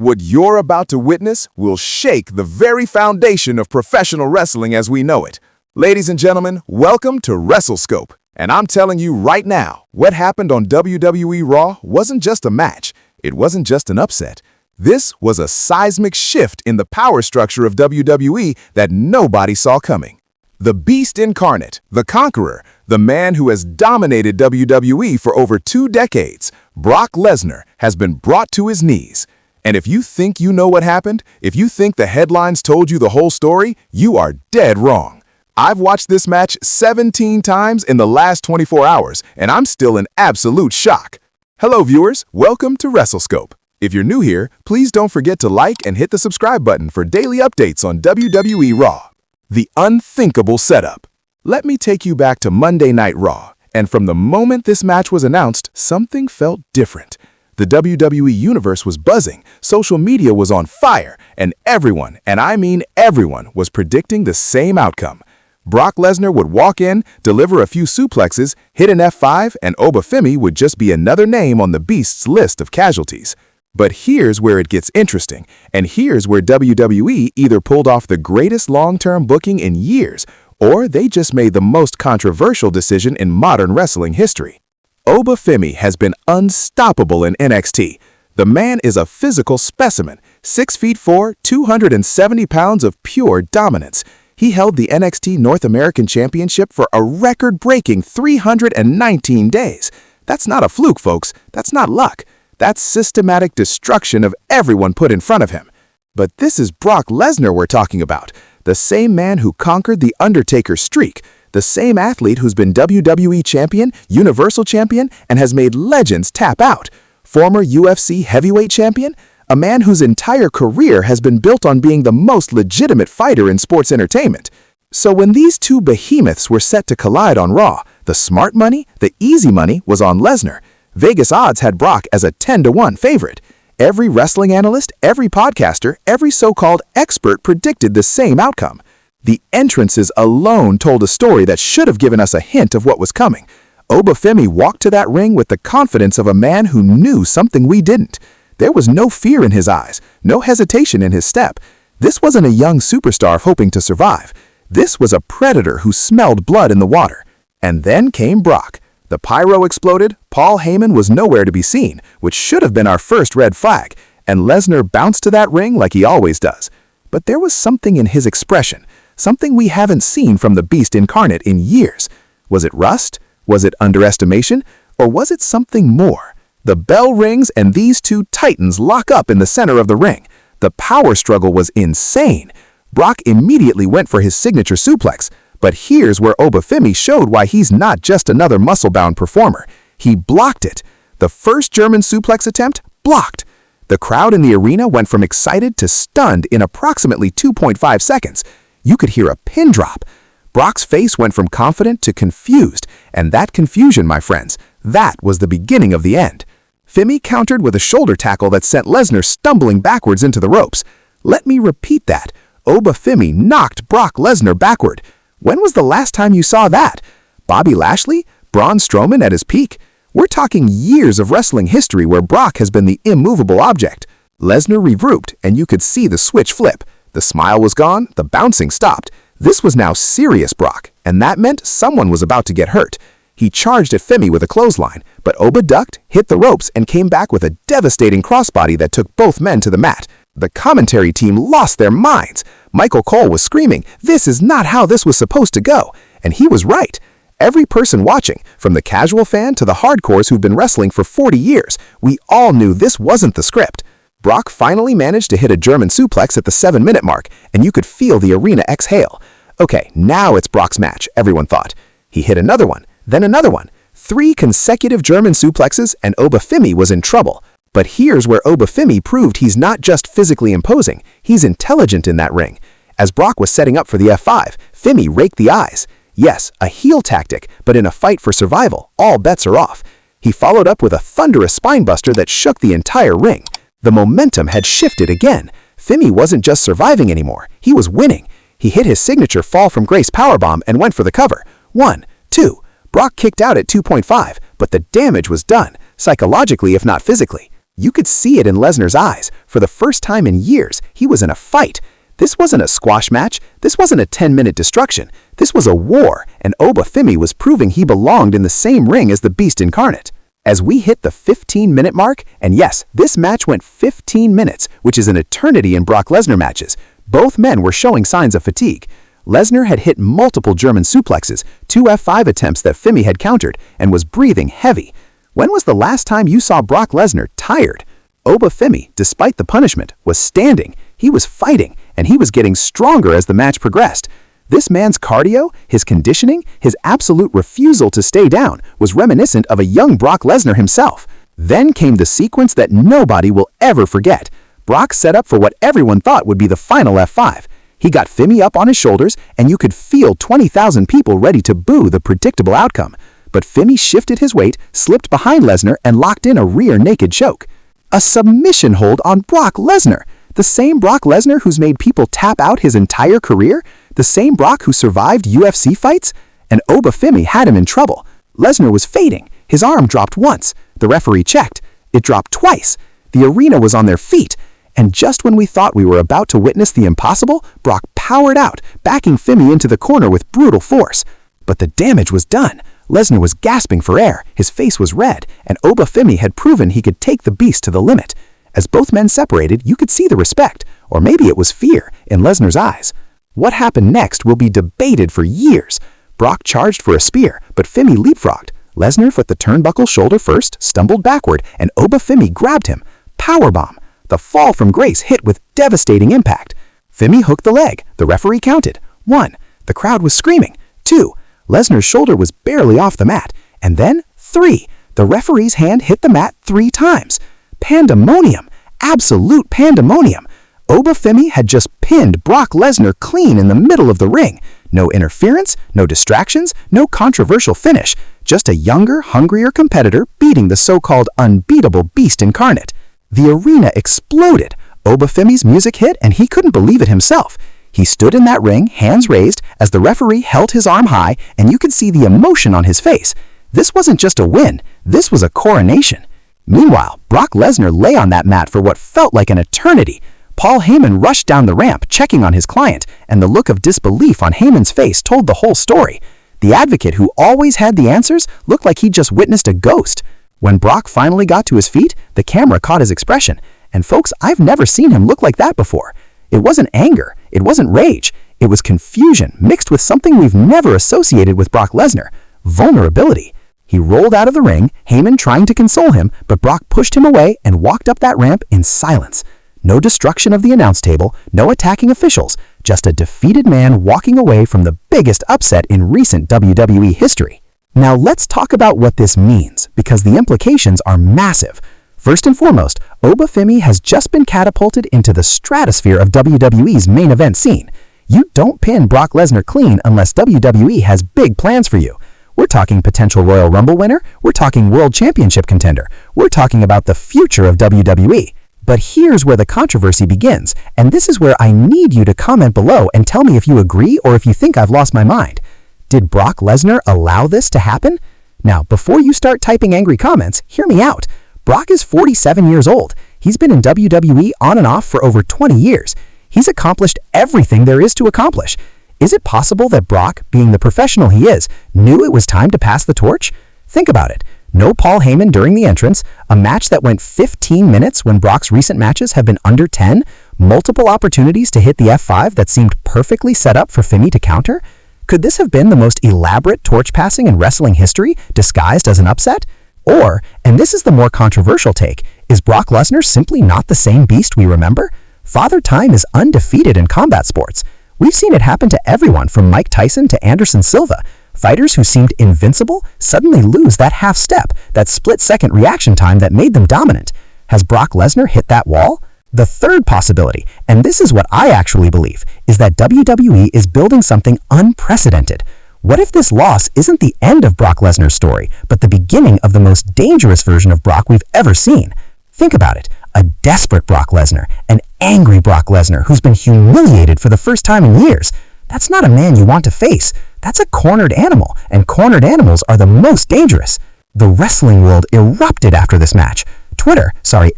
What you're about to witness will shake the very foundation of professional wrestling as we know it. Ladies and gentlemen, welcome to Wrestle Scope. And I'm telling you right now, what happened on WWE Raw wasn't just a match. It wasn't just an upset. This was a seismic shift in the power structure of WWE that nobody saw coming. The Beast Incarnate, the Conqueror, the man who has dominated WWE for over 2 decades, Brock Lesnar, has been brought to his knees. And if you think you know what happened, if you think the headlines told you the whole story, you are dead wrong. I've watched this match 17 times in the last 24 hours, and I'm still in absolute shock. Hello viewers, welcome to Wrestle Scope. If you're new here, please don't forget to like and hit the subscribe button for daily updates on WWE Raw. The unthinkable setup. Let me take you back to Monday Night Raw, and from the moment this match was announced, something felt different. The WWE Universe was buzzing, social media was on fire, and everyone, and I mean everyone, was predicting the same outcome. Brock Lesnar would walk in, deliver a few suplexes, hit an F5, and Femi would just be another name on the Beast's list of casualties. But here's where it gets interesting, and here's where WWE either pulled off the greatest long-term booking in years, or they just made the most controversial decision in modern wrestling history. Femi has been unstoppable in NXT. The man is a physical specimen, 6'4", 270 pounds of pure dominance. He held the NXT North American Championship for a record-breaking 319 days. That's not a fluke, folks. That's not luck. That's systematic destruction of everyone put in front of him. But this is Brock Lesnar we're talking about, the same man who conquered the Undertaker's streak, the same athlete who's been WWE Champion, Universal Champion, and has made legends tap out, former UFC Heavyweight Champion, a man whose entire career has been built on being the most legitimate fighter in sports entertainment. So when these two behemoths were set to collide on Raw, the smart money, the easy money was on Lesnar. Vegas odds had Brock as a 10-to-1 favorite. Every wrestling analyst, every podcaster, every so-called expert predicted the same outcome. The entrances alone told a story that should have given us a hint of what was coming. Femi walked to that ring with the confidence of a man who knew something we didn't. There was no fear in his eyes, no hesitation in his step. This wasn't a young superstar hoping to survive. This was a predator who smelled blood in the water. And then came Brock. The pyro exploded, Paul Heyman was nowhere to be seen, which should have been our first red flag, and Lesnar bounced to that ring like he always does. But there was something in his expression, something we haven't seen from the Beast Incarnate in years. Was it rust? Was it underestimation? Or was it something more? The bell rings and these two titans lock up in the center of the ring. The power struggle was insane. Brock immediately went for his signature suplex. But here's where Femi showed why he's not just another muscle-bound performer. He blocked it. The first German suplex attempt, blocked. The crowd in the arena went from excited to stunned in approximately 2.5 seconds. You could hear a pin drop. Brock's face went from confident to confused, and that confusion, my friends, that was the beginning of the end. Femi countered with a shoulder tackle that sent Lesnar stumbling backwards into the ropes. Let me repeat that. Femi knocked Brock Lesnar backward. When was the last time you saw that? Bobby Lashley? Braun Strowman at his peak? We're talking years of wrestling history where Brock has been the immovable object. Lesnar regrouped, and you could see the switch flip. The smile was gone, the bouncing stopped. This was now serious Brock, and that meant someone was about to get hurt. He charged at Femi with a clothesline, but Oba ducked, hit the ropes, and came back with a devastating crossbody that took both men to the mat. The commentary team lost their minds. Michael Cole was screaming, "This is not how this was supposed to go." And he was right. Every person watching, from the casual fan to the hardcores who've been wrestling for 40 years, we all knew this wasn't the script. Brock finally managed to hit a German suplex at the 7-minute mark, and you could feel the arena exhale. Okay, now it's Brock's match, everyone thought. He hit another one, then another one. 3 consecutive German suplexes, and Femi was in trouble. But here's where Femi proved he's not just physically imposing, he's intelligent in that ring. As Brock was setting up for the F5, Femi raked the eyes. Yes, a heel tactic, but in a fight for survival, all bets are off. He followed up with a thunderous spinebuster that shook the entire ring. The momentum had shifted again. Femi wasn't just surviving anymore, he was winning. He hit his signature fall from grace powerbomb and went for the cover. 1, 2. Brock kicked out at 2.5, but the damage was done, psychologically if not physically. You could see it in Lesnar's eyes. For the first time in years, he was in a fight. This wasn't a squash match. This wasn't a 10-minute destruction. This was a war, and Femi was proving he belonged in the same ring as the Beast Incarnate. As we hit the 15-minute mark, and yes, this match went 15 minutes, which is an eternity in Brock Lesnar matches, both men were showing signs of fatigue. Lesnar had hit multiple German suplexes, 2 F5 attempts that Femi had countered, and was breathing heavy. When was the last time you saw Brock Lesnar tired? Femi, despite the punishment, was standing. He was fighting, and he was getting stronger as the match progressed. This man's cardio, his conditioning, his absolute refusal to stay down was reminiscent of a young Brock Lesnar himself. Then came the sequence that nobody will ever forget. Brock set up for what everyone thought would be the final F5. He got Femi up on his shoulders, and you could feel 20,000 people ready to boo the predictable outcome. But Femi shifted his weight, slipped behind Lesnar, and locked in a rear naked choke. A submission hold on Brock Lesnar. The same Brock Lesnar who's made people tap out his entire career? The same Brock who survived UFC fights? And Femi had him in trouble. Lesnar was fading. His arm dropped once. The referee checked. It dropped twice. The arena was on their feet. And just when we thought we were about to witness the impossible, Brock powered out, backing Femi into the corner with brutal force. But the damage was done. Lesnar was gasping for air, his face was red, and Femi had proven he could take the beast to the limit. As both men separated, you could see the respect, or maybe it was fear, in Lesnar's eyes. What happened next will be debated for years. Brock charged for a spear, but Femi leapfrogged. Lesnar foot the turnbuckle shoulder first, stumbled backward, and Femi grabbed him. Powerbomb. The fall from grace hit with devastating impact. Femi hooked the leg. The referee counted. 1. The crowd was screaming. 2. Lesnar's shoulder was barely off the mat. And then 3. The referee's hand hit the mat 3 times. Pandemonium. Absolute pandemonium. Femi had just pinned Brock Lesnar clean in the middle of the ring. No interference, no distractions, no controversial finish. Just a younger, hungrier competitor beating the so-called unbeatable Beast Incarnate. The arena exploded. Femi's music hit, and he couldn't believe it himself. He stood in that ring, hands raised, as the referee held his arm high, and you could see the emotion on his face. This wasn't just a win. This was a coronation. Meanwhile, Brock Lesnar lay on that mat for what felt like an eternity. Paul Heyman rushed down the ramp, checking on his client, and the look of disbelief on Heyman's face told the whole story. The advocate who always had the answers looked like he'd just witnessed a ghost. When Brock finally got to his feet, the camera caught his expression. And folks, I've never seen him look like that before. It wasn't anger. It wasn't rage. It was confusion mixed with something we've never associated with Brock Lesnar: vulnerability. He rolled out of the ring, Heyman trying to console him, but Brock pushed him away and walked up that ramp in silence. No destruction of the announce table, no attacking officials, just a defeated man walking away from the biggest upset in recent WWE history. Now let's talk about what this means, because the implications are massive. First and foremost, Femi has just been catapulted into the stratosphere of WWE's main event scene. You don't pin Brock Lesnar clean unless WWE has big plans for you. We're talking potential Royal Rumble winner, we're talking World Championship contender, we're talking about the future of WWE. But here's where the controversy begins, and this is where I need you to comment below and tell me if you agree or if you think I've lost my mind. Did Brock Lesnar allow this to happen? Now, before you start typing angry comments, hear me out. Brock is 47 years old. He's been in WWE on and off for over 20 years. He's accomplished everything there is to accomplish. Is it possible that Brock, being the professional he is, knew it was time to pass the torch? Think about it. No Paul Heyman during the entrance, a match that went 15 minutes when Brock's recent matches have been under 10, multiple opportunities to hit the F5 that seemed perfectly set up for Femi to counter? Could this have been the most elaborate torch passing in wrestling history, disguised as an upset? Or, and this is the more controversial take, is Brock Lesnar simply not the same beast we remember? Father Time is undefeated in combat sports. We've seen it happen to everyone from Mike Tyson to Anderson Silva. Fighters who seemed invincible suddenly lose that half step, that split-second reaction time that made them dominant. Has Brock Lesnar hit that wall? The third possibility, and this is what I actually believe, is that WWE is building something unprecedented. What if this loss isn't the end of Brock Lesnar's story, but the beginning of the most dangerous version of Brock we've ever seen? Think about it. A desperate Brock Lesnar, an angry Brock Lesnar who's been humiliated for the first time in years. That's not a man you want to face. That's a cornered animal, and cornered animals are the most dangerous. The wrestling world erupted after this match.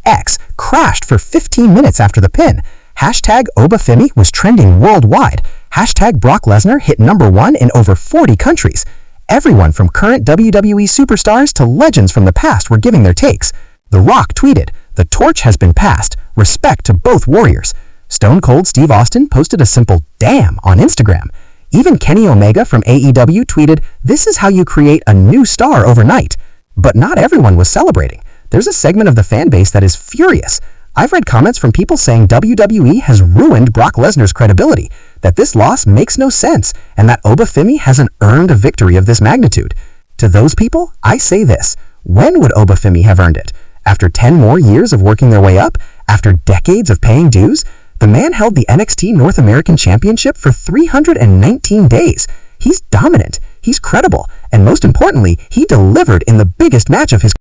X, crashed for 15 minutes after the pin. Hashtag ObaFemi was trending worldwide. Hashtag Brock Lesnar hit #1 in over 40 countries. Everyone from current WWE superstars to legends from the past were giving their takes. The Rock tweeted, "The torch has been passed. Respect to both warriors." Stone Cold Steve Austin posted a simple "damn" on Instagram. Even Kenny Omega from AEW tweeted, "This is how you create a new star overnight." But not everyone was celebrating. There's a segment of the fan base that is furious. I've read comments from people saying WWE has ruined Brock Lesnar's credibility, that this loss makes no sense, and that ObaFemi hasn't earned a victory of this magnitude. To those people, I say this: when would ObaFemi have earned it? After 10 more years of working their way up? After decades of paying dues? The man held the NXT North American Championship for 319 days. He's dominant, he's credible, and most importantly, he delivered in the biggest match of his